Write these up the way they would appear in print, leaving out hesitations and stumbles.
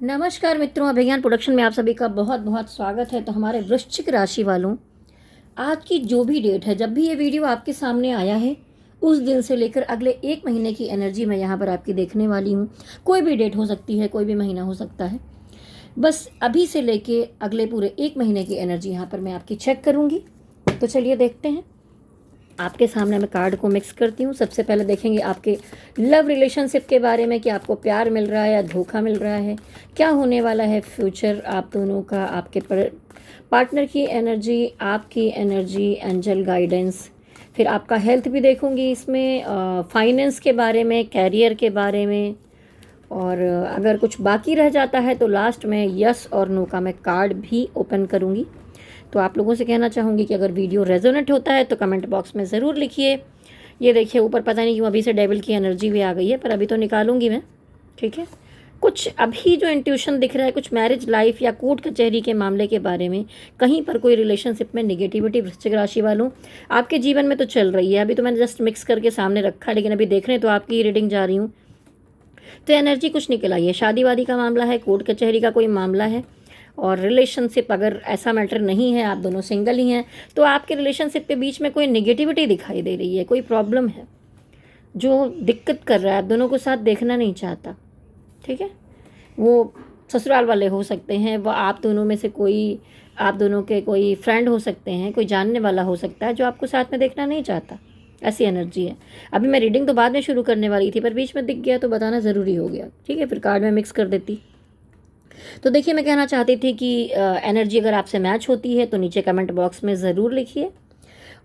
नमस्कार मित्रों, अभिज्ञान प्रोडक्शन में आप सभी का बहुत बहुत स्वागत है। तो हमारे वृश्चिक राशि वालों, आज की जो भी डेट है, जब भी ये वीडियो आपके सामने आया है, उस दिन से लेकर अगले 1 महीने की एनर्जी मैं यहाँ पर आपकी देखने वाली हूँ। कोई भी डेट हो सकती है, कोई भी महीना हो सकता है। बस अभी से लेके अगले पूरे 1 महीने की एनर्जी यहाँ पर मैं आपकी चेक करूँगी। तो चलिए देखते हैं। आपके सामने मैं कार्ड को मिक्स करती हूँ। सबसे पहले देखेंगे आपके लव रिलेशनशिप के बारे में कि आपको प्यार मिल रहा है या धोखा मिल रहा है, क्या होने वाला है फ्यूचर आप दोनों का, आपके पार्टनर की एनर्जी, आपकी एनर्जी, एंजल गाइडेंस। फिर आपका हेल्थ भी देखूंगी इसमें, फाइनेंस के बारे में, कैरियर के बारे में, और अगर कुछ बाकी रह जाता है तो लास्ट में यस और नो का मैं कार्ड भी ओपन करूँगी। तो आप लोगों से कहना चाहूँगी कि अगर वीडियो रेजोनेट होता है तो कमेंट बॉक्स में ज़रूर लिखिए। ये देखिए ऊपर पता नहीं क्यों अभी से डेविल की एनर्जी भी आ गई है, पर अभी तो निकालूंगी मैं, ठीक है। कुछ अभी जो इंट्यूशन दिख रहा है, कुछ मैरिज लाइफ या कोर्ट कचहरी के मामले के बारे में, कहीं पर कोई रिलेशनशिप में निगेटिविटी वृश्चिक राशि वालों आपके जीवन में तो चल रही है। अभी तो मैंने जस्ट मिक्स करके सामने रखा, लेकिन अभी देख रहे हैं तो आपकी रीडिंग जा रही हूँ। तो एनर्जी कुछ निकल आई है, शादी वादी का मामला है, कोर्ट कचहरी का कोई मामला है। और रिलेशनशिप अगर ऐसा मैटर नहीं है, आप दोनों सिंगल ही हैं, तो आपके रिलेशनशिप के बीच में कोई नेगेटिविटी दिखाई दे रही है, कोई प्रॉब्लम है जो दिक्कत कर रहा है, आप दोनों को साथ देखना नहीं चाहता, ठीक है। वो ससुराल वाले हो सकते हैं, वो आप दोनों में से कोई, आप दोनों के कोई फ्रेंड हो सकते हैं, कोई जानने वाला हो सकता है जो आपको साथ में देखना नहीं चाहता। ऐसी एनर्जी है। अभी मैं रीडिंग तो बाद में शुरू करने वाली थी, पर बीच में दिख गया तो बताना ज़रूरी हो गया, ठीक है। फिर कार्ड में मिक्स कर देती। तो देखिए, मैं कहना चाहती थी कि एनर्जी अगर आपसे मैच होती है तो नीचे कमेंट बॉक्स में ज़रूर लिखिए,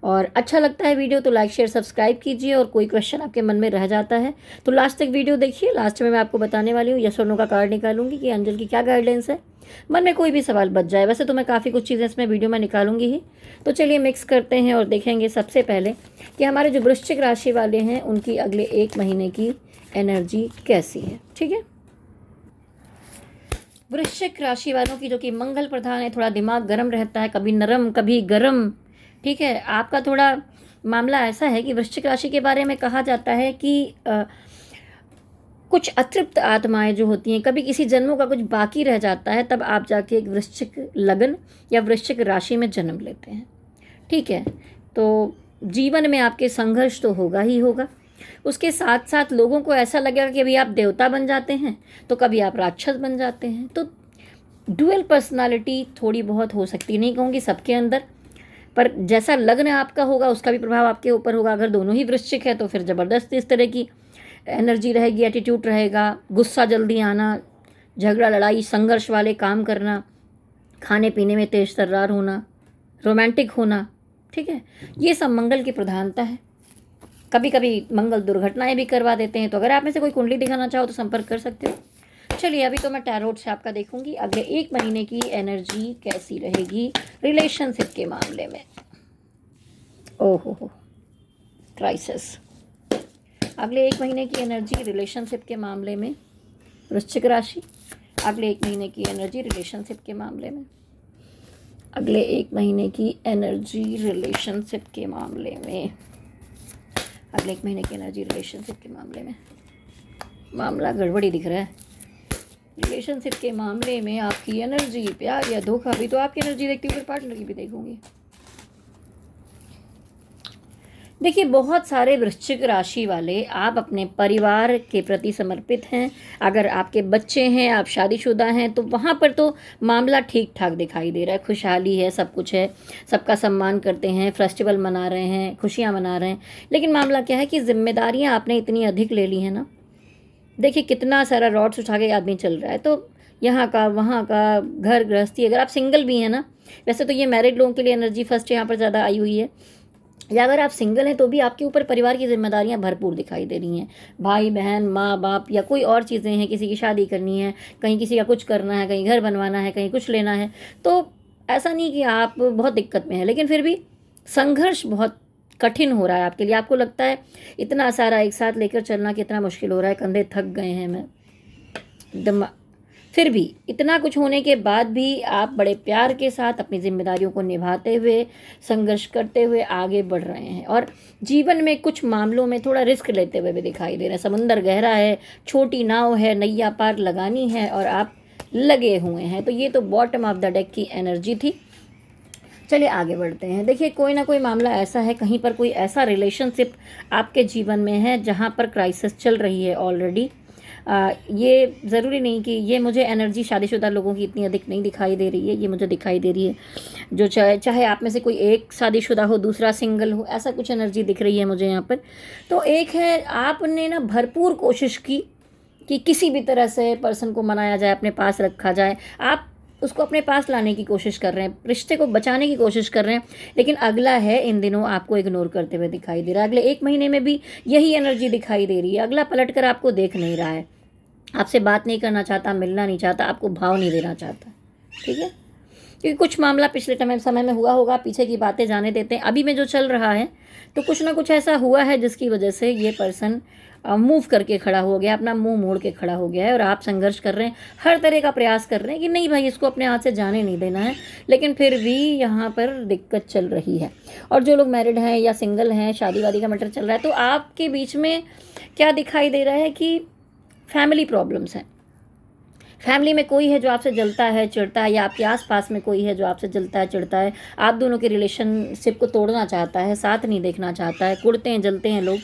और अच्छा लगता है वीडियो तो लाइक शेयर सब्सक्राइब कीजिए। और कोई क्वेश्चन आपके मन में रह जाता है तो लास्ट तक वीडियो देखिए। लास्ट में मैं आपको बताने वाली हूँ, यस और नो का कार्ड निकालूंगी कि अंजल की क्या गाइडलाइंस है। मन में कोई भी सवाल बच जाए, वैसे तो मैं काफ़ी कुछ चीज़ें इसमें वीडियो में निकालूंगी ही। तो चलिए मिक्स करते हैं और देखेंगे सबसे पहले कि हमारे जो वृश्चिक राशि वाले हैं उनकी अगले 1 महीने की एनर्जी कैसी है, ठीक है। वृश्चिक राशि वालों की जो कि मंगल प्रधान है, थोड़ा दिमाग गर्म रहता है, कभी नरम कभी गर्म, ठीक है। आपका थोड़ा मामला ऐसा है कि वृश्चिक राशि के बारे में कहा जाता है कि कुछ अतृप्त आत्माएं जो होती हैं, कभी किसी जन्मों का कुछ बाकी रह जाता है, तब आप जाके एक वृश्चिक लगन या वृश्चिक राशि में जन्म लेते हैं, ठीक है। तो जीवन में आपके संघर्ष तो होगा ही होगा। उसके साथ साथ लोगों को ऐसा लगेगा कि अभी आप देवता बन जाते हैं तो कभी आप राक्षस बन जाते हैं। तो डुअल पर्सनालिटी थोड़ी बहुत हो सकती, नहीं कहूँगी सबके अंदर, पर जैसा लग्न आपका होगा उसका भी प्रभाव आपके ऊपर होगा। अगर दोनों ही वृश्चिक है तो फिर ज़बरदस्त इस तरह की एनर्जी रहेगी, एटीट्यूड रहेगा, गुस्सा जल्दी आना, झगड़ा लड़ाई संघर्ष वाले काम करना, खाने पीने में तेज तर्रार होना, रोमांटिक होना, ठीक है। ये सब मंगल की प्रधानता है। कभी कभी मंगल दुर्घटनाएं भी करवा देते हैं। तो अगर आप में से कोई कुंडली दिखाना चाहो तो संपर्क कर सकते हो। चलिए, अभी तो मैं टैरोट से आपका देखूंगी अगले 1 महीने की एनर्जी कैसी रहेगी रिलेशनशिप के मामले में। ओहो, क्राइसिस। अगले 1 महीने की एनर्जी रिलेशनशिप के मामले में वृश्चिक राशि, अगले 1 महीने की एनर्जी रिलेशनशिप के मामले में, अगले 1 महीने की एनर्जी रिलेशनशिप के मामले में, अगले 1 महीने की एनर्जी रिलेशनशिप के मामले में। मामला गड़बड़ी दिख रहा है रिलेशनशिप के मामले में। आपकी एनर्जी, प्यार या धोखा, भी तो आपकी एनर्जी देखती हूँ, फिर पार्टनर की भी देखूंगी। देखिए, बहुत सारे वृश्चिक राशि वाले आप अपने परिवार के प्रति समर्पित हैं। अगर आपके बच्चे हैं, आप शादीशुदा हैं, तो वहाँ पर तो मामला ठीक ठाक दिखाई दे रहा है, खुशहाली है, सब कुछ है, सबका सम्मान करते हैं, फेस्टिवल मना रहे हैं, खुशियाँ मना रहे हैं। लेकिन मामला क्या है कि जिम्मेदारियाँ आपने इतनी अधिक ले ली हैं ना। देखिए, कितना सारा रॉड्स उठा के आदमी चल रहा है, तो यहाँ का वहाँ का, घर गृहस्थी। अगर आप सिंगल भी हैं ना, वैसे तो ये मैरिड लोगों के लिए एनर्जी फर्स्ट यहाँ पर ज़्यादा आई हुई है, या अगर आप सिंगल हैं तो भी आपके ऊपर परिवार की जिम्मेदारियां भरपूर दिखाई दे रही हैं। भाई बहन, माँ बाप, या कोई और चीज़ें हैं, किसी की शादी करनी है, कहीं किसी का कुछ करना है, कहीं घर बनवाना है, कहीं कुछ लेना है। तो ऐसा नहीं कि आप बहुत दिक्कत में हैं, लेकिन फिर भी संघर्ष बहुत कठिन हो रहा है आपके लिए। आपको लगता है इतना सारा एक साथ लेकर चलना कितना मुश्किल हो रहा है, कंधे थक गए हैं मैं एकदम। फिर भी इतना कुछ होने के बाद भी आप बड़े प्यार के साथ अपनी जिम्मेदारियों को निभाते हुए, संघर्ष करते हुए आगे बढ़ रहे हैं। और जीवन में कुछ मामलों में थोड़ा रिस्क लेते हुए भी दिखाई दे रहे हैं। समुंदर गहरा है, छोटी नाव है, नैया पार लगानी है, और आप लगे हुए हैं। तो ये तो बॉटम ऑफ द डेक की एनर्जी थी। चलिए आगे बढ़ते हैं। देखिए कोई ना कोई मामला ऐसा है, कहीं पर कोई ऐसा रिलेशनशिप आपके जीवन में है जहाँ पर क्राइसिस चल रही है ऑलरेडी। ये ज़रूरी नहीं कि ये मुझे एनर्जी शादीशुदा लोगों की इतनी अधिक नहीं दिखाई दे रही है, ये मुझे दिखाई दे रही है जो चाहे आप में से कोई एक शादीशुदा हो, दूसरा सिंगल हो, ऐसा कुछ एनर्जी दिख रही है मुझे यहाँ पर। तो एक है, आपने ना भरपूर कोशिश की कि किसी भी तरह से पर्सन को मनाया जाए, अपने पास रखा जाए, आप उसको अपने पास लाने की कोशिश कर रहे हैं, रिश्ते को बचाने की कोशिश कर रहे हैं, लेकिन अगला है इन दिनों आपको इग्नोर करते हुए दिखाई दे रहा है। अगले 1 महीने में भी यही एनर्जी दिखाई दे रही है। अगला पलट कर आपको देख नहीं रहा है, आपसे बात नहीं करना चाहता, मिलना नहीं चाहता, आपको भाव नहीं देना चाहता। ठीक है, क्योंकि कुछ मामला पिछले समय में हुआ होगा, पीछे की बातें जाने देते हैं। अभी में जो चल रहा है तो कुछ ना कुछ ऐसा हुआ है जिसकी वजह से ये पर्सन मूव करके खड़ा हो गया, अपना मुंह मोड़ के खड़ा हो गया है, और आप संघर्ष कर रहे हैं, हर तरह का प्रयास कर रहे हैं कि नहीं भाई इसको अपने हाथ से जाने नहीं देना है, लेकिन फिर भी यहाँ पर दिक्कत चल रही है। और जो लोग मैरिड हैं या सिंगल हैं, शादी वादी का मैटर चल रहा है, तो आपके बीच में क्या दिखाई दे रहा है कि फैमिली प्रॉब्लम्स हैं। फैमिली में कोई है जो आपसे जलता है, चिढ़ता है, या आपके आसपास में कोई है जो आपसे जलता है, चिढ़ता है, आप दोनों के रिलेशनशिप को तोड़ना चाहता है, साथ नहीं देखना चाहता है, कुड़ते हैं, जलते हैं लोग।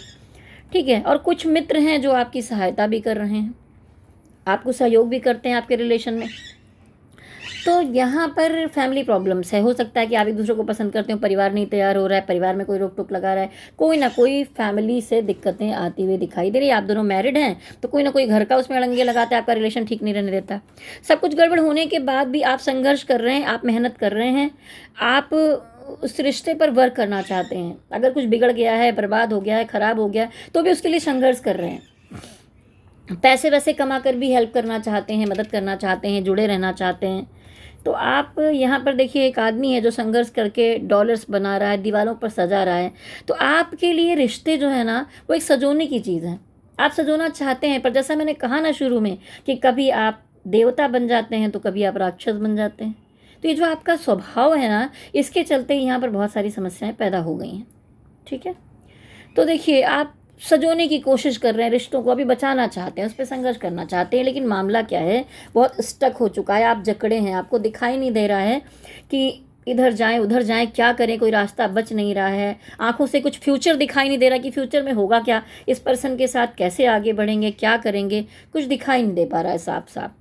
ठीक है, और कुछ मित्र हैं जो आपकी सहायता भी कर रहे हैं, आपको सहयोग भी करते हैं आपके रिलेशन में। तो यहाँ पर फैमिली प्रॉब्लम्स है। हो सकता है कि आप एक दूसरे को पसंद करते हो, परिवार नहीं तैयार हो रहा है, परिवार में कोई रोक टोक लगा रहा है, कोई ना कोई फैमिली से दिक्कतें आती हुई दिखाई दे रही है। आप दोनों मैरिड हैं तो कोई ना कोई घर का उसमें अड़ंगे लगाता है, आपका रिलेशन ठीक नहीं रहने देता। सब कुछ गड़बड़ होने के बाद भी आप संघर्ष कर रहे हैं, आप मेहनत कर रहे हैं, आप उस रिश्ते पर वर्क करना चाहते हैं। अगर कुछ बिगड़ गया है, बर्बाद हो गया है, ख़राब हो गया, तो भी उसके लिए संघर्ष कर रहे हैं। पैसे वैसे कमा कर भी हेल्प करना चाहते हैं, मदद करना चाहते हैं, जुड़े रहना चाहते हैं। तो आप यहाँ पर देखिए एक आदमी है जो संघर्ष करके डॉलर्स बना रहा है, दीवारों पर सजा रहा है। तो आपके लिए रिश्ते जो है ना वो एक सजोने की चीज़ है, आप सजोना चाहते हैं। पर जैसा मैंने कहा ना शुरू में कि कभी आप देवता बन जाते हैं तो कभी आप राक्षस बन जाते हैं। तो ये जो आपका स्वभाव है ना, इसके चलते यहाँ पर बहुत सारी समस्याएं पैदा हो गई हैं। ठीक है, तो देखिए आप सजोने की कोशिश कर रहे हैं, रिश्तों को अभी बचाना चाहते हैं, उस पर संघर्ष करना चाहते हैं, लेकिन मामला क्या है, बहुत स्टक हो चुका है, आप जकड़े हैं, आपको दिखाई नहीं दे रहा है कि इधर जाएं उधर जाएं, क्या करें, कोई रास्ता बच नहीं रहा है। आंखों से कुछ फ्यूचर दिखाई नहीं दे रहा कि फ्यूचर में होगा क्या, इस पर्सन के साथ कैसे आगे बढ़ेंगे, क्या करेंगे, कुछ दिखाई नहीं दे पा रहा है साफ साफ।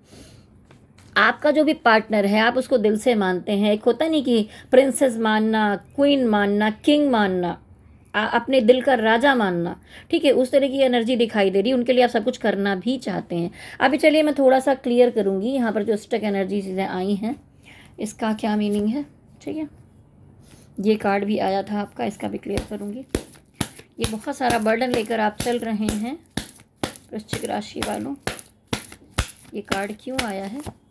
आपका जो भी पार्टनर है आप उसको दिल से मानते हैं। एक होता नहीं कि प्रिंसेस मानना, क्वीन मानना, किंग मानना, अपने दिल का राजा मानना। ठीक है, उस तरह की एनर्जी दिखाई दे रही है, उनके लिए आप सब कुछ करना भी चाहते हैं। अभी चलिए मैं थोड़ा सा क्लियर करूँगी यहाँ पर जो स्टक एनर्जी चीज़ें आई हैं, इसका क्या मीनिंग है। ठीक है, ये कार्ड भी आया था आपका, इसका भी क्लियर करूँगी। ये बहुत सारा बर्डन लेकर आप चल रहे हैं वृश्चिक राशि वालों, ये कार्ड क्यों आया है।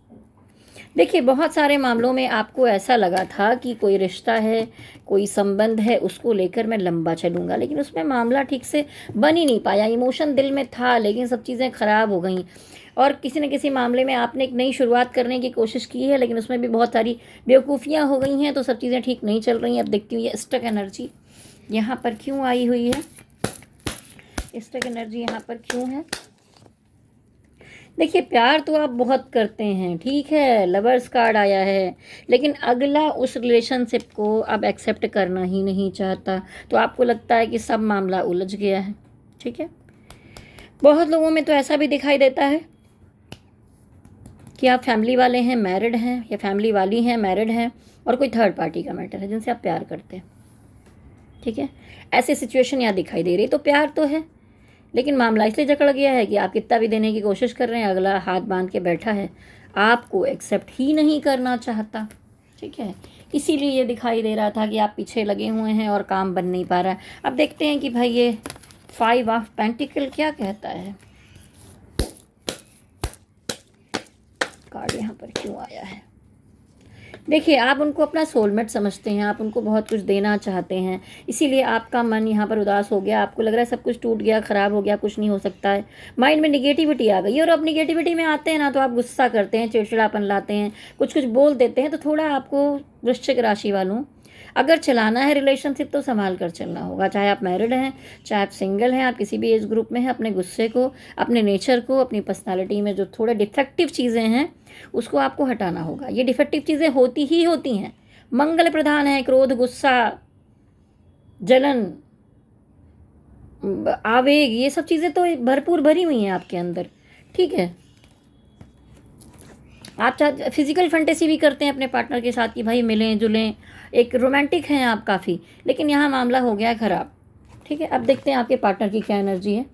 देखिए बहुत सारे मामलों में आपको ऐसा लगा था कि कोई रिश्ता है, कोई संबंध है, उसको लेकर मैं लंबा चलूँगा, लेकिन उसमें मामला ठीक से बन ही नहीं पाया। इमोशन दिल में था लेकिन सब चीज़ें ख़राब हो गई, और किसी न किसी मामले में आपने एक नई शुरुआत करने की कोशिश की है, लेकिन उसमें भी बहुत सारी बेवकूफ़ियाँ हो गई हैं, तो सब चीज़ें ठीक नहीं चल रही हैं। अब देखती हूँ ये स्टक एनर्जी यहाँ पर क्यों आई हुई है, स्टक एनर्जी यहाँ पर क्यों है। देखिए प्यार तो आप बहुत करते हैं, ठीक है, लवर्स कार्ड आया है, लेकिन अगला उस रिलेशनशिप को अब एक्सेप्ट करना ही नहीं चाहता। तो आपको लगता है कि सब मामला उलझ गया है। ठीक है, बहुत लोगों में तो ऐसा भी दिखाई देता है कि आप फैमिली वाले हैं, मैरिड हैं, या फैमिली वाली हैं, मैरिड हैं, और कोई थर्ड पार्टी का मैटर है जिनसे आप प्यार करते हैं। ठीक है, ऐसी सिचुएशन यहाँ दिखाई दे रही है। तो प्यार तो है, लेकिन मामला इसलिए जकड़ गया है कि आप कितना भी देने की कोशिश कर रहे हैं, अगला हाथ बांध के बैठा है, आपको एक्सेप्ट ही नहीं करना चाहता। ठीक है, इसीलिए ये दिखाई दे रहा था कि आप पीछे लगे हुए हैं और काम बन नहीं पा रहा है। अब देखते हैं कि भाई ये 5 ऑफ पेंटिकल क्या कहता है, कार्ड यहाँ पर क्यों आया है। देखिए आप उनको अपना सोलमेट समझते हैं, आप उनको बहुत कुछ देना चाहते हैं, इसीलिए आपका मन यहाँ पर उदास हो गया। आपको लग रहा है सब कुछ टूट गया, ख़राब हो गया, कुछ नहीं हो सकता है, माइंड में निगेटिविटी आ गई। और अब निगेटिविटी में आते हैं ना तो आप गुस्सा करते हैं, चिड़चिड़ापन लाते हैं, कुछ कुछ बोल देते हैं। तो थोड़ा आपको वृश्चिक राशि वालों अगर चलाना है रिलेशनशिप तो संभाल कर चलना होगा, चाहे आप मैरिड हैं, चाहे आप सिंगल हैं, आप किसी भी एज ग्रुप में हैं। अपने गुस्से को, अपने नेचर को, अपनी पर्सनालिटी में जो थोड़े डिफेक्टिव चीज़ें हैं उसको आपको हटाना होगा। ये डिफेक्टिव चीज़ें होती ही होती हैं, मंगल प्रधान है, क्रोध, गुस्सा, जलन, आवेग, ये सब चीज़ें तो भरपूर भरी हुई हैं आपके अंदर। ठीक है, आप चाहे फिजिकल फंटेसी भी करते हैं अपने पार्टनर के साथ कि भाई मिलें जुलें, एक रोमांटिक हैं आप काफ़ी, लेकिन यहाँ मामला हो गया है ख़राब। ठीक है, अब देखते हैं आपके पार्टनर की क्या एनर्जी है।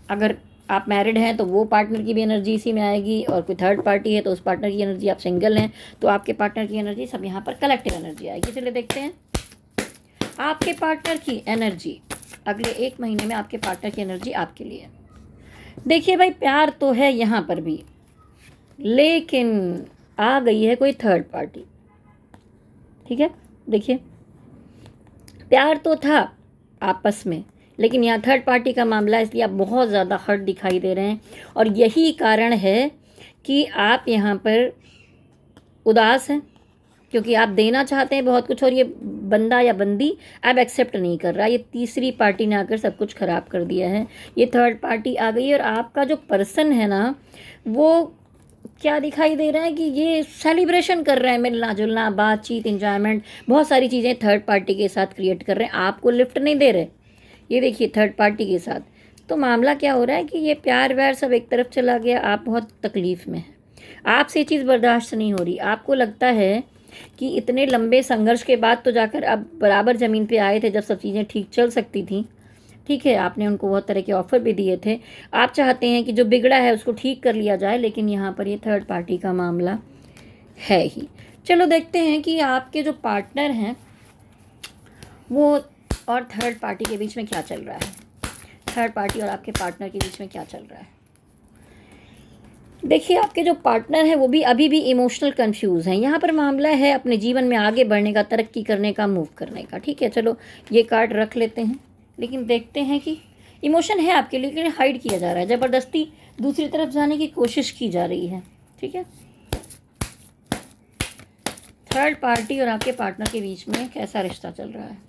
अगर आप मैरिड हैं तो वो पार्टनर की भी एनर्जी इसी में आएगी, और कोई थर्ड पार्टी है तो उस पार्टनर की एनर्जी, आप सिंगल हैं तो आपके पार्टनर की एनर्जी, सब यहाँ पर कलेक्टिव एनर्जी आएगी। चलिए देखते हैं आपके पार्टनर की एनर्जी अगले 1 महीने में, आपके पार्टनर की एनर्जी आपके लिए। देखिए भाई, प्यार तो है यहाँ पर भी, लेकिन आ गई है कोई थर्ड पार्टी। ठीक है, देखिए प्यार तो था आपस में, लेकिन यहाँ थर्ड पार्टी का मामला है, इसलिए आप बहुत ज़्यादा हर्ट दिखाई दे रहे हैं। और यही कारण है कि आप यहाँ पर उदास हैं, क्योंकि आप देना चाहते हैं बहुत कुछ और ये बंदा या बंदी अब एक्सेप्ट नहीं कर रहा। ये तीसरी पार्टी ने आकर सब कुछ ख़राब कर दिया है, ये थर्ड पार्टी आ गई है। और आपका जो पर्सन है ना, वो क्या दिखाई दे रहा है कि ये सेलिब्रेशन कर रहे हैं, मिलना जुलना, बातचीत, इंजॉयमेंट, बहुत सारी चीज़ें थर्ड पार्टी के साथ क्रिएट कर रहे हैं, आपको लिफ्ट नहीं दे रहे। ये देखिए थर्ड पार्टी के साथ तो मामला क्या हो रहा है कि ये प्यार व्यार सब एक तरफ चला गया, आप बहुत तकलीफ़ में हैं, आपसे ये चीज़ बर्दाश्त नहीं हो रही। आपको लगता है कि इतने लंबे संघर्ष के बाद तो जाकर अब बराबर ज़मीन पे आए थे, जब सब चीज़ें ठीक चल सकती थी। ठीक है, आपने उनको बहुत तरह के ऑफ़र भी दिए थे, आप चाहते हैं कि जो बिगड़ा है उसको ठीक कर लिया जाए, लेकिन यहाँ पर ये थर्ड पार्टी का मामला है ही। चलो देखते हैं कि आपके जो पार्टनर हैं वो और थर्ड पार्टी के बीच में क्या चल रहा है, थर्ड पार्टी और आपके पार्टनर के बीच में क्या चल रहा है। देखिए आपके जो पार्टनर हैं वो भी अभी भी इमोशनल कंफ्यूज हैं। यहाँ पर मामला है अपने जीवन में आगे बढ़ने का, तरक्की करने का, मूव करने का। ठीक है, चलो ये कार्ड रख लेते हैं, लेकिन देखते हैं कि इमोशन है आपके लिए, लेकिन हाइड किया जा रहा है, ज़बरदस्ती दूसरी तरफ जाने की कोशिश की जा रही है। ठीक है, थर्ड पार्टी और आपके पार्टनर के बीच में कैसा रिश्ता चल रहा है।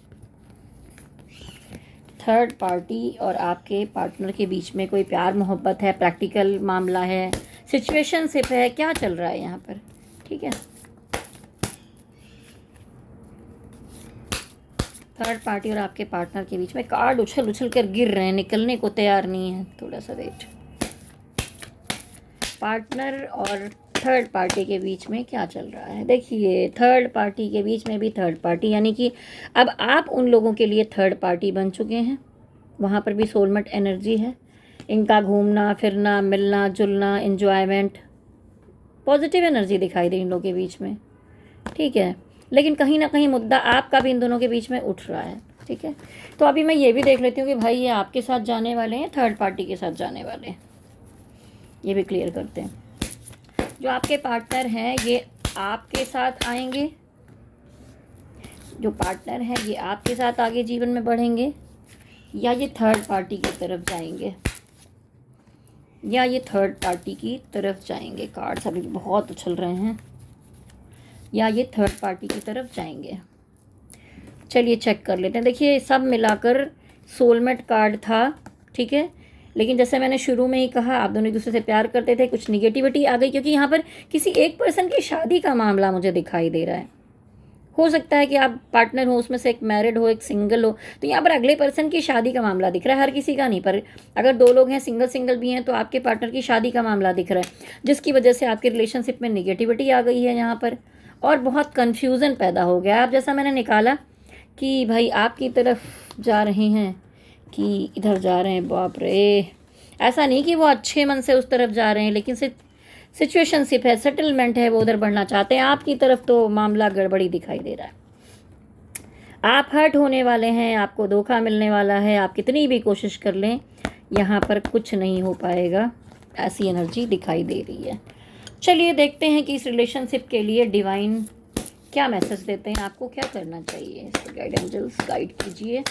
थर्ड पार्टी और आपके पार्टनर के बीच में कोई प्यार मोहब्बत है, प्रैक्टिकल मामला है, सिचुएशनशिप है, क्या चल रहा है यहाँ पर। ठीक है, थर्ड पार्टी और आपके पार्टनर के बीच में कार्ड उछल उछल कर गिर रहे हैं, निकलने को तैयार नहीं है, थोड़ा सा वेट। पार्टनर और थर्ड पार्टी के बीच में क्या चल रहा है। देखिए थर्ड पार्टी के बीच में भी थर्ड पार्टी, यानी कि अब आप उन लोगों के लिए थर्ड पार्टी बन चुके हैं। वहाँ पर भी सोलमेट एनर्जी है, इनका घूमना फिरना, मिलना जुलना, एन्जॉयमेंट, पॉजिटिव एनर्जी दिखाई दे इन लोगों के बीच में। ठीक है, लेकिन कहीं ना कहीं मुद्दा आपका भी इन दोनों के बीच में उठ रहा है। ठीक है, तो अभी मैं ये भी देख लेती हूँ कि भाई ये आपके साथ जाने वाले हैं, थर्ड पार्टी के साथ जाने वाले हैं, ये भी क्लियर करते हैं। जो आपके पार्टनर हैं ये आपके साथ आएंगे, जो पार्टनर हैं ये आपके साथ आगे जीवन में बढ़ेंगे, या ये थर्ड पार्टी की तरफ जाएंगे, या ये थर्ड पार्टी की तरफ जाएंगे। कार्ड्स अभी बहुत उछल रहे हैं, या ये थर्ड पार्टी की तरफ जाएंगे। चलिए चेक कर लेते हैं। देखिए सब मिलाकर सोलमेट कार्ड था। ठीक है, लेकिन जैसे मैंने शुरू में ही कहा, आप दोनों एक दूसरे से प्यार करते थे, कुछ निगेटिविटी आ गई, क्योंकि यहाँ पर किसी एक पर्सन की शादी का मामला मुझे दिखाई दे रहा है। हो सकता है कि आप पार्टनर हो, उसमें से एक मैरिड हो, एक सिंगल हो, तो यहाँ पर अगले पर्सन की शादी का मामला दिख रहा है, हर किसी का नहीं, पर अगर 2 लोग हैं, सिंगल सिंगल भी हैं, तो आपके पार्टनर की शादी का मामला दिख रहा है, जिसकी वजह से आपके रिलेशनशिप में निगेटिविटी आ गई है यहाँ पर, और बहुत कन्फ्यूज़न पैदा हो गया। आप जैसा मैंने निकाला कि भाई आपकी तरफ जा रहे हैं कि इधर जा रहे हैं, बाप रे, ऐसा नहीं कि वो अच्छे मन से उस तरफ जा रहे हैं, लेकिन सिचुएशनशिप है, सेटलमेंट है, वो उधर बढ़ना चाहते हैं। आपकी तरफ तो मामला गड़बड़ी दिखाई दे रहा है, आप हर्ट होने वाले हैं, आपको धोखा मिलने वाला है, आप कितनी भी कोशिश कर लें यहाँ पर कुछ नहीं हो पाएगा, ऐसी एनर्जी दिखाई दे रही है। चलिए देखते हैं कि इस रिलेशनशिप के लिए डिवाइन क्या मैसेज देते हैं, आपको क्या करना चाहिए। गाइड एंजल्स गाइड कीजिए।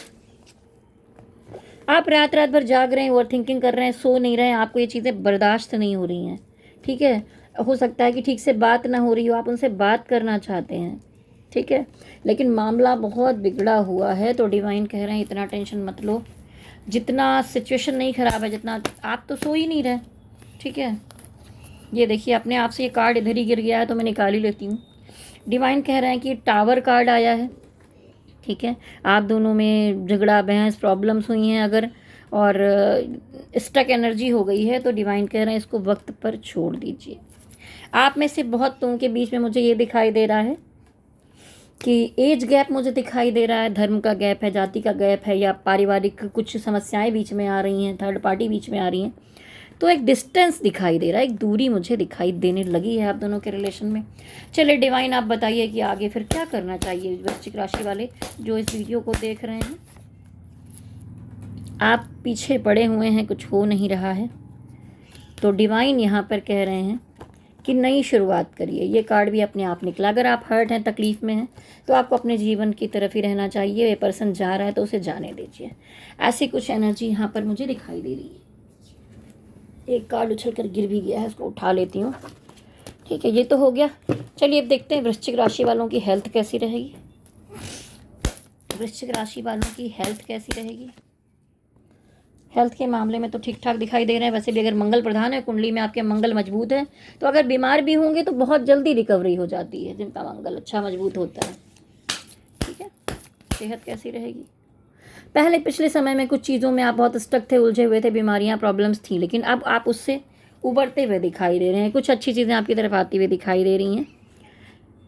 आप रात रात भर जाग रहे हैं, ओवर थिंकिंग कर रहे हैं, सो नहीं रहे हैं, आपको ये चीज़ें बर्दाश्त नहीं हो रही हैं। ठीक है, हो सकता है कि ठीक से बात ना हो रही हो, आप उनसे बात करना चाहते हैं। ठीक है, लेकिन मामला बहुत बिगड़ा हुआ है। तो डिवाइन कह रहे हैं इतना टेंशन मत लो, जितना सिचुएशन नहीं ख़राब है, जितना आप तो सो ही नहीं रहे। ठीक है, ये देखिए अपने आप से ये कार्ड इधर ही गिर गया है तो मैं निकाल ही लेती हूँ। डिवाइन कह रहे हैं कि टावर कार्ड आया है। ठीक है, आप दोनों में झगड़ा बहस प्रॉब्लम्स हुई हैं अगर, और स्टक एनर्जी हो गई है, तो डिवाइन कह रहे हैं इसको वक्त पर छोड़ दीजिए। आप में से बहुतों के बीच में मुझे ये दिखाई दे रहा है कि एज गैप मुझे दिखाई दे रहा है, धर्म का गैप है, जाति का गैप है, या पारिवारिक कुछ समस्याएं बीच में आ रही हैं, थर्ड पार्टी बीच में आ रही हैं। तो एक डिस्टेंस दिखाई दे रहा है, एक दूरी मुझे दिखाई देने लगी है आप दोनों के रिलेशन में। चलिए डिवाइन आप बताइए कि आगे फिर क्या करना चाहिए वृश्चिक राशि वाले जो इस वीडियो को देख रहे हैं। आप पीछे पड़े हुए हैं, कुछ हो नहीं रहा है, तो डिवाइन यहाँ पर कह रहे हैं कि नई शुरुआत करिए। ये कार्ड भी अपने आप निकला। अगर आप हर्ट हैं, तकलीफ़ में हैं, तो आपको अपने जीवन की तरफ ही रहना चाहिए। ये पर्सन जा रहा है तो उसे जाने दीजिए। ऐसी कुछ एनर्जी यहाँ पर मुझे दिखाई दे रही है। एक कार्ड उछल कर गिर भी गया है, उसको उठा लेती हूँ। ठीक है, ये तो हो गया। चलिए अब देखते हैं वृश्चिक राशि वालों की हेल्थ कैसी रहेगी। वृश्चिक राशि वालों की हेल्थ कैसी रहेगी। हेल्थ के मामले में तो ठीक ठाक दिखाई दे रहे हैं। वैसे भी अगर मंगल प्रधान है, कुंडली में आपके मंगल मजबूत है, तो अगर बीमार भी होंगे तो बहुत जल्दी रिकवरी हो जाती है जिनका मंगल अच्छा मजबूत होता है। ठीक है, सेहत कैसी रहेगी। पहले पिछले समय में कुछ चीज़ों में आप बहुत स्टक थे, उलझे हुए थे, बीमारियां प्रॉब्लम्स थी, लेकिन अब आप उससे उबरते हुए दिखाई दे रहे हैं। कुछ अच्छी चीज़ें आपकी तरफ आती हुई दिखाई दे रही हैं।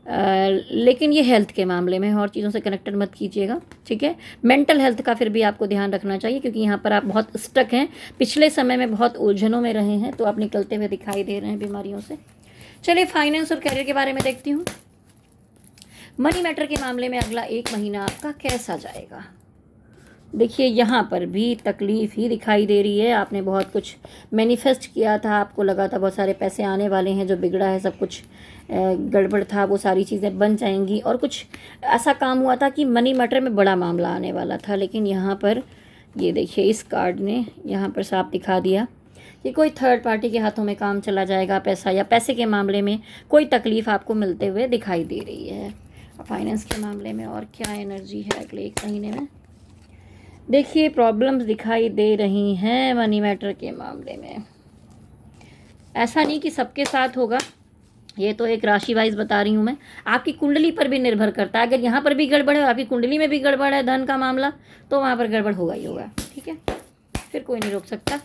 लेकिन ये हेल्थ के मामले में और चीज़ों से कनेक्टेड मत कीजिएगा। ठीक है, मेंटल हेल्थ का फिर भी आपको ध्यान रखना चाहिए, क्योंकि यहाँ पर आप बहुत स्टक हैं, पिछले समय में बहुत उलझनों में रहे हैं, तो आप निकलते हुए दिखाई दे रहे हैं बीमारियों से। चलिए फाइनेंस और करियर के बारे में देखती हूँ। मनी मैटर के मामले में अगला एक महीना आपका कैसा जाएगा। देखिए यहाँ पर भी तकलीफ़ ही दिखाई दे रही है। आपने बहुत कुछ मैनिफेस्ट किया था, आपको लगा था बहुत सारे पैसे आने वाले हैं, जो बिगड़ा है सब कुछ गड़बड़ था, वो सारी चीज़ें बन जाएंगी। और कुछ ऐसा काम हुआ था कि मनी मैटर में बड़ा मामला आने वाला था, लेकिन यहाँ पर ये देखिए इस कार्ड ने यहाँ पर साफ दिखा दिया कि कोई थर्ड पार्टी के हाथों में काम चला जाएगा। पैसा या पैसे के मामले में कोई तकलीफ़ आपको मिलते हुए दिखाई दे रही है। फाइनेंस के मामले में और क्या एनर्जी है अगले एक महीने में। देखिए प्रॉब्लम्स दिखाई दे रही हैं मनी मैटर के मामले में। ऐसा नहीं कि सबके साथ होगा, ये तो एक राशि वाइज बता रही हूँ मैं। आपकी कुंडली पर भी निर्भर करता है। अगर यहाँ पर भी गड़बड़ है और आपकी कुंडली में भी गड़बड़ है धन का मामला, तो वहाँ पर गड़बड़ होगा ही होगा। ठीक है, फिर कोई नहीं रोक सकता।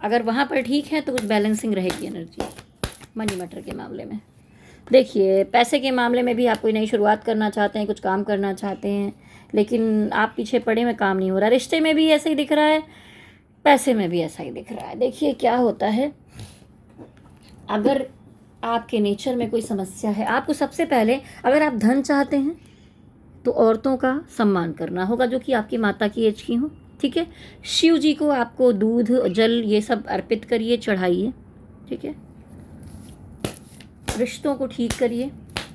अगर वहाँ पर ठीक है तो कुछ बैलेंसिंग रहेगी एनर्जी मनी मैटर के मामले में। देखिए पैसे के मामले में भी आप कोई नई शुरुआत करना चाहते हैं, कुछ काम करना चाहते हैं, लेकिन आप पीछे पड़े में काम नहीं हो रहा। रिश्ते में भी ऐसा ही दिख रहा है, पैसे में भी ऐसा ही दिख रहा है। देखिए क्या होता है, अगर आपके नेचर में कोई समस्या है, आपको सबसे पहले अगर आप धन चाहते हैं तो औरतों का सम्मान करना होगा जो कि आपकी माता की एज की हो। ठीक है, शिव जी को आपको दूध जल ये सब अर्पित करिए, चढ़ाइए। ठीक है, रिश्तों को ठीक करिए।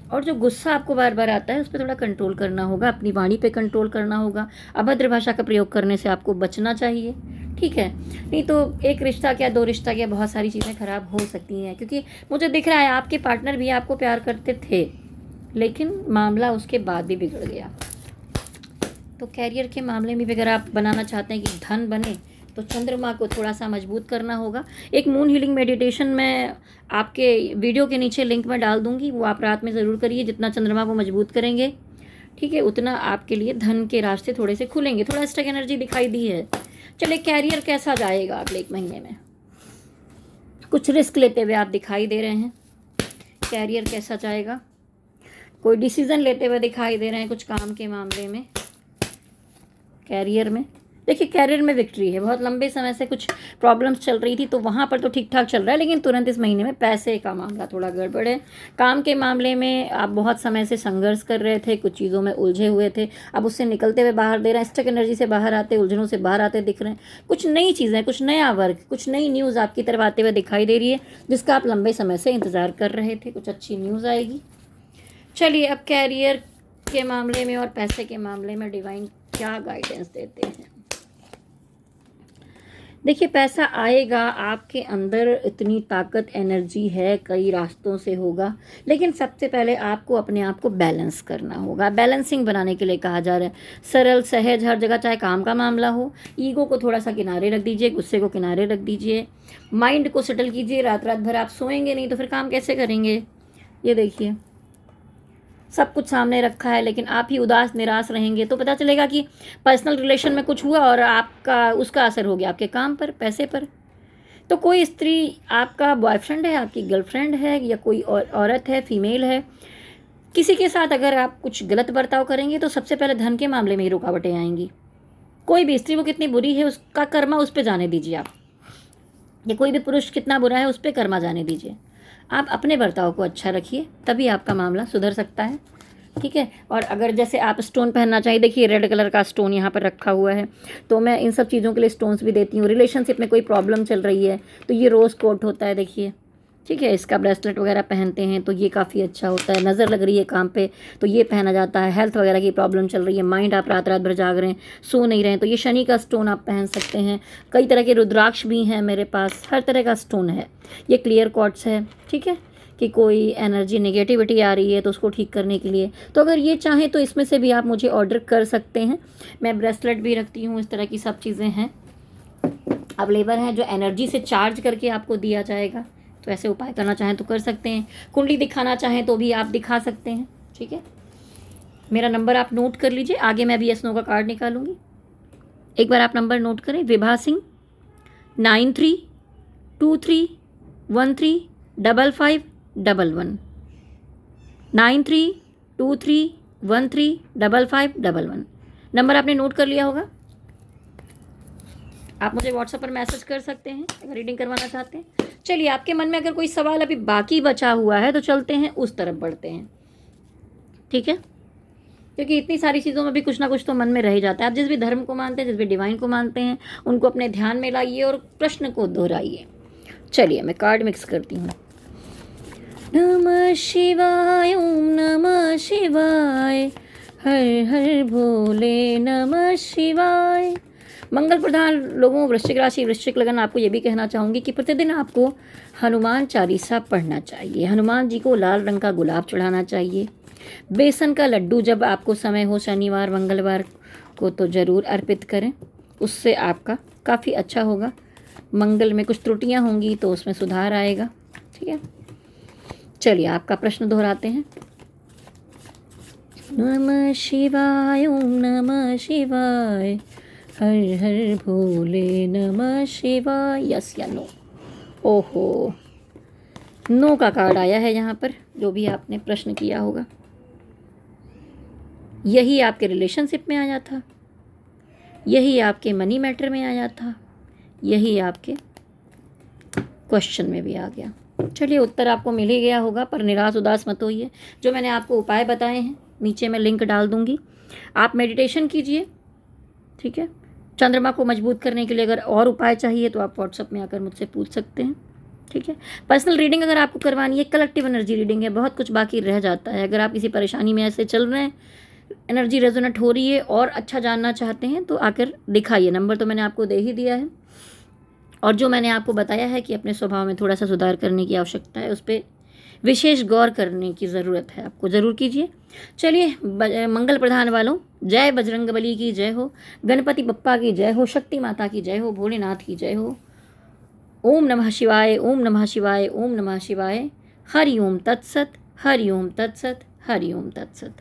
और जो गुस्सा आपको बार बार आता है उस पर थोड़ा कंट्रोल करना होगा, अपनी वाणी पे कंट्रोल करना होगा। अभद्र भाषा का प्रयोग करने से आपको बचना चाहिए। ठीक है, नहीं तो एक रिश्ता क्या, दो रिश्ता क्या, बहुत सारी चीज़ें ख़राब हो सकती हैं। क्योंकि मुझे दिख रहा है आपके पार्टनर भी आपको प्यार करते थे, लेकिन मामला उसके बाद भी बिगड़ गया। तो कैरियर के मामले में भी अगर आप बनाना चाहते हैं कि धन बने, तो चंद्रमा को थोड़ा सा मजबूत करना होगा। एक मून हीलिंग मेडिटेशन मैं आपके वीडियो के नीचे लिंक में डाल दूंगी, वो आप रात में ज़रूर करिए। जितना चंद्रमा को मजबूत करेंगे, ठीक है, उतना आपके लिए धन के रास्ते थोड़े से खुलेंगे। थोड़ा स्टक एनर्जी दिखाई दी है। चलिए कैरियर कैसा जाएगा अगले एक महीने में। कुछ रिस्क लेते हुए आप दिखाई दे रहे हैं। कैरियर कैसा जाएगा, कोई डिसीज़न लेते हुए दिखाई दे रहे हैं कुछ काम के मामले में। कैरियर में देखिए, कैरियर में विक्ट्री है। बहुत लंबे समय से कुछ प्रॉब्लम्स चल रही थी, तो वहाँ पर तो ठीक ठाक चल रहा है, लेकिन तुरंत इस महीने में पैसे का मामला थोड़ा गड़बड़ है। काम के मामले में आप बहुत समय से संघर्ष कर रहे थे, कुछ चीज़ों में उलझे हुए थे, अब उससे निकलते हुए बाहर दे रहे हैं। स्टक एनर्जी से बाहर आते, उलझनों से बाहर आते दिख रहे हैं। कुछ नई चीज़ें, कुछ नया वर्क, कुछ नई न्यूज़ आपकी तरफ आते हुए दिखाई दे रही है, जिसका आप लंबे समय से इंतज़ार कर रहे थे। कुछ अच्छी न्यूज़ आएगी। चलिए अब कैरियर के मामले में और पैसे के मामले में डिवाइन क्या गाइडेंस देते हैं। देखिए पैसा आएगा, आपके अंदर इतनी ताकत एनर्जी है, कई रास्तों से होगा, लेकिन सबसे पहले आपको अपने आप को बैलेंस करना होगा। बैलेंसिंग बनाने के लिए कहा जा रहा है, सरल सहज हर जगह, चाहे काम का मामला हो। ईगो को थोड़ा सा किनारे रख दीजिए, गुस्से को किनारे रख दीजिए, माइंड को सेटल कीजिए। रात रात भर आप सोएंगे नहीं तो फिर काम कैसे करेंगे। ये देखिए सब कुछ सामने रखा है, लेकिन आप ही उदास निराश रहेंगे तो पता चलेगा कि पर्सनल रिलेशन में कुछ हुआ और आपका उसका असर हो गया आपके काम पर, पैसे पर। तो कोई स्त्री आपका बॉयफ्रेंड है, आपकी गर्लफ्रेंड है, या कोई औरत है, फीमेल है, किसी के साथ अगर आप कुछ गलत बर्ताव करेंगे तो सबसे पहले धन के मामले में ही रुकावटें आएंगी। कोई भी स्त्री वो कितनी बुरी है उसका कर्मा उस पर जाने दीजिए आप, या कोई भी पुरुष कितना बुरा है उस पर कर्मा जाने दीजिए। आप अपने बर्ताव को अच्छा रखिए, तभी आपका मामला सुधर सकता है। ठीक है। और अगर जैसे आप स्टोन पहनना चाहिए, देखिए रेड कलर का स्टोन यहाँ पर रखा हुआ है, तो मैं इन सब चीज़ों के लिए स्टोन्स भी देती हूँ। रिलेशनशिप में कोई प्रॉब्लम चल रही है तो ये रोज़ कोट होता है, देखिए। ठीक है। इसका ब्रेसलेट वगैरह पहनते हैं तो ये काफ़ी अच्छा होता है। नज़र लग रही है काम पे तो ये पहना जाता है। हेल्थ वगैरह की प्रॉब्लम चल रही है, माइंड आप रात रात भर जाग रहे हैं, सो नहीं रहे हैं, तो ये शनि का स्टोन आप पहन सकते हैं। कई तरह के रुद्राक्ष भी हैं मेरे पास, हर तरह का स्टोन है। ये क्लियर क्वार्ट्ज है। ठीक है, कि कोई एनर्जी नेगेटिविटी आ रही है तो उसको ठीक करने के लिए, तो अगर ये चाहें तो इसमें से भी आप मुझे ऑर्डर कर सकते हैं। मैं ब्रेसलेट भी रखती हूँ, इस तरह की सब चीज़ें हैं अवेलेबल हैं जो एनर्जी से चार्ज करके आपको दिया जाएगा। तो ऐसे उपाय करना चाहें तो कर सकते हैं। कुंडली दिखाना चाहें तो भी आप दिखा सकते हैं। ठीक है, मेरा नंबर आप नोट कर लीजिए, आगे मैं भी यस नो का कार्ड निकालूंगी। एक बार आप नंबर नोट करें, विभा सिंह 9323135511 9323135511। नंबर आपने नोट कर लिया होगा। आप मुझे व्हाट्सएप पर मैसेज कर सकते हैं अगर रीडिंग करवाना चाहते हैं। चलिए, आपके मन में अगर कोई सवाल अभी बाकी बचा हुआ है तो चलते हैं उस तरफ बढ़ते हैं। ठीक है, क्योंकि इतनी सारी चीज़ों में भी कुछ ना कुछ तो मन में रह जाता है। आप जिस भी धर्म को मानते हैं, जिस भी डिवाइन को मानते हैं, उनको अपने ध्यान में लाइए और प्रश्न को दोहराइए। चलिए, मैं कार्ड मिक्स करती हूँ। नमः शिवाय, ओम नमः शिवाय, हर हर भोले नमः शिवाय। मंगल प्रधान लोगों, वृश्चिक राशि, वृश्चिक लगन, आपको ये भी कहना चाहूँगी कि प्रतिदिन आपको हनुमान चालीसा पढ़ना चाहिए। हनुमान जी को लाल रंग का गुलाब चढ़ाना चाहिए। बेसन का लड्डू जब आपको समय हो शनिवार मंगलवार को तो ज़रूर अर्पित करें, उससे आपका काफ़ी अच्छा होगा। मंगल में कुछ त्रुटियां होंगी तो उसमें सुधार आएगा। ठीक है, चलिए आपका प्रश्न दोहराते हैं। नमः शिवाय, ओम नमः शिवाय, हर हर भोले नमः शिवाय। यस या नो? ओहो, नो का कार्ड आया है यहाँ पर। जो भी आपने प्रश्न किया होगा, यही आपके रिलेशनशिप में आया था, यही आपके मनी मैटर में आया था, यही आपके क्वेश्चन में भी आ गया। चलिए, उत्तर आपको मिल ही गया होगा, पर निराश उदास मत होइए। जो मैंने आपको उपाय बताए हैं नीचे मैं लिंक डाल दूंगी, आप मेडिटेशन कीजिए। ठीक है, चंद्रमा को मजबूत करने के लिए अगर और उपाय चाहिए तो आप व्हाट्सएप में आकर मुझसे पूछ सकते हैं। ठीक है, पर्सनल रीडिंग अगर आपको करवानी है, कलेक्टिव एनर्जी रीडिंग है, बहुत कुछ बाकी रह जाता है। अगर आप किसी परेशानी में ऐसे चल रहे हैं, एनर्जी रेजोनेट हो रही है और अच्छा जानना चाहते हैं तो आकर दिखाइए। नंबर तो मैंने आपको दे ही दिया है, और जो मैंने आपको बताया है कि अपने स्वभाव में थोड़ा सा सुधार करने की आवश्यकता है, उस पर विशेष गौर करने की ज़रूरत है, आपको ज़रूर कीजिए। चलिए, मंगल प्रधान वालों, जय बजरंगबली की जय हो, गणपति बप्पा की जय हो, शक्ति माता की जय हो, भोलेनाथ की जय हो। ओम नमः शिवाय, ओम नमः शिवाय, ओम नमः शिवाय। हरि ओम तत्सत, हरि ओम तत्सत, हरि ओम तत्सत।